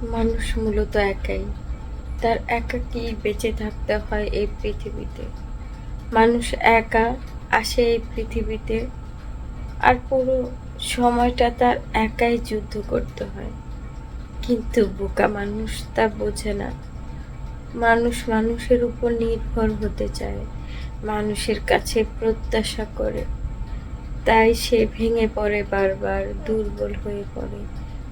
মানুষ মূলত একাই। তার একাকী বেঁচে থাকতে হয় এই পৃথিবীতে। মানুষ একা আসে এই পৃথিবীতে, আর পুরো সময়টা তার একাই যুদ্ধ করতে হয়। কিন্তু বোকা মানুষ তা বোঝে না। মানুষ মানুষের উপর নির্ভর হতে চায়, মানুষের কাছে প্রত্যাশা করে। তাই সে ভেঙে পড়ে বারবার, দুর্বল হয়ে পড়ে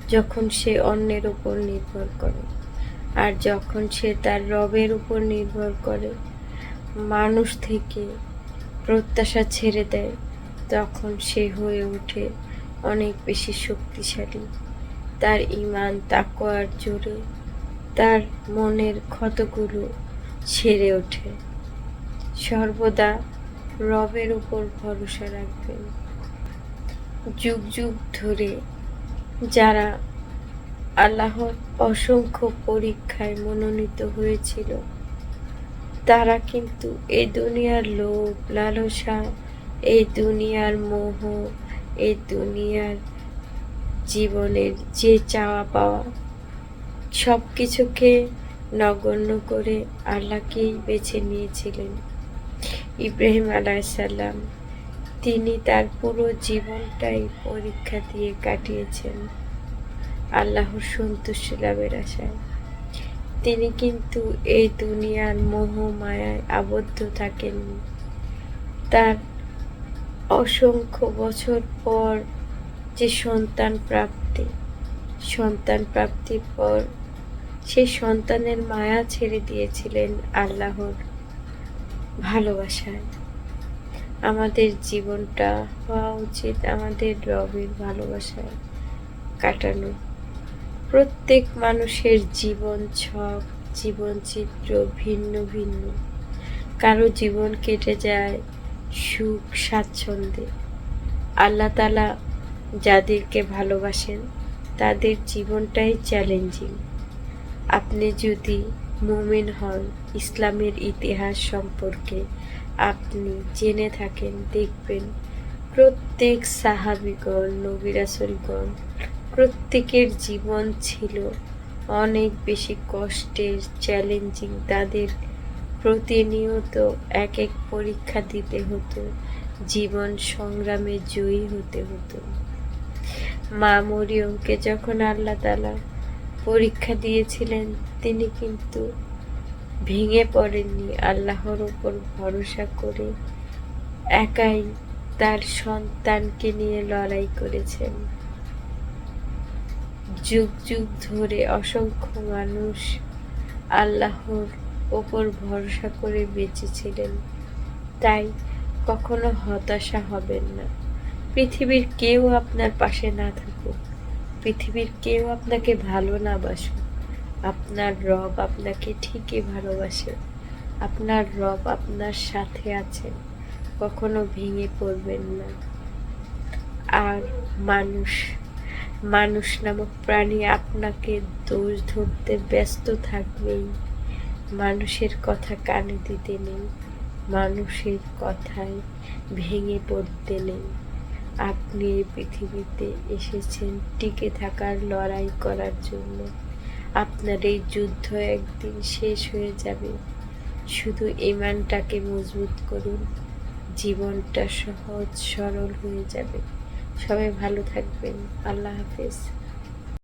যখন সে অন্যের উপর নির্ভর করে। আর যখন সে তার রবের উপর নির্ভর করে, মানুষ থেকে প্রত্যাশা ছেড়ে দেয়, তখন সে হয়ে ওঠে অনেক বেশি শক্তিশালী। তার ঈমান তাকওয়ার জোরে তার মনের ক্ষতগুলো সেরে ওঠে। সর্বদা রবের উপর ভরসা রাখবেন। যুগ যুগ ধরে যারা আল্লাহর অসংখ্য পরীক্ষায় মনোনীত হয়েছিল, তারা কিন্তু এই দুনিয়ার লোভ লালসা, এই দুনিয়ার মোহ, এই দুনিয়ার জীবনের যে চাওয়া পাওয়া, সব কিছুকে নগণ্য করে আল্লাহকেই বেছে নিয়েছিলেন। ইব্রাহিম আলাইসাল্লাম, তিনি তার পুরো জীবনটাই পরীক্ষা দিয়ে কাটিয়েছেন আল্লাহর সন্তুষ্টি লাভের আশায়। তিনি কিন্তু এই দুনিয়ার মোহ মায়ায় আবদ্ধ থাকেননি। তার অসংখ্য বছর পর যে সন্তান প্রাপ্তির পর সেই সন্তানের মায়া ছেড়ে দিয়েছিলেন আল্লাহর ভালোবাসায়। আমাদের জীবনটা হওয়া উচিত আমাদের রবের ভালোবাসায় কাটানো। প্রত্যেক মানুষের জীবন ছক, জীবন চিত্র ভিন্ন ভিন্ন। কারো জীবন কেটে যায় সুখ স্বাচ্ছন্দ্যে। আল্লাহ তাআলা যাদেরকে ভালোবাসেন তাদের জীবনটাই চ্যালেঞ্জিং। আপনি যদি মুমিন হন, ইসলামের ইতিহাস সম্পর্কে আপনি জেনে থাকেন, দেখবেন প্রত্যেক সাহাবীগণ, নবী রাসূলগণ, প্রত্যেকের জীবন ছিল অনেক বেশি কষ্টের, চ্যালেঞ্জিং। তাদের প্রতিনিয়ত এক এক পরীক্ষা দিতে হতো, জীবন সংগ্রামে জয়ী হতে হতো। মা মরিয়মকে যখন আল্লাহ তাআলা পরীক্ষা দিয়েছিলেন, তিনি কিন্তু ভেঙে পড়েননি। আল্লাহর উপর ভরসা করে একাই তার সন্তানকে নিয়ে লড়াই করেছেন। যুগ যুগ ধরে অসংখ্য মানুষ আল্লাহর ওপর ভরসা করে বেঁচেছিলেন। তাই কখনো হতাশা হবেন না। পৃথিবীর কেউ আপনার পাশে না থাকুক, পৃথিবীর কেউ আপনাকে ভালো না বাসুক, আপনার রব আপনাকে ঠিকই ভালোবাসে। আপনার রব আপনার সাথে আছেন। কখনো ভেঙে পড়বেন না। আর মানুষ নামক প্রাণী আপনাকে দোষ ধরতে ব্যস্ত থাকবেই। মানুষের কথা কানে দিতে নেই, মানুষের কথায় ভেঙে পড়তে নেই। আপনি এই পৃথিবীতে এসেছেন টিকে থাকার, লড়াই করার জন্য। আপনার এই যুদ্ধ একদিন শেষ হয়ে যাবে। শুধু ঈমানটাকে মজবুত করুন, জীবনটা সহজ সরল হয়ে যাবে। সবাই ভালো থাকবেন। আল্লাহ হাফেজ।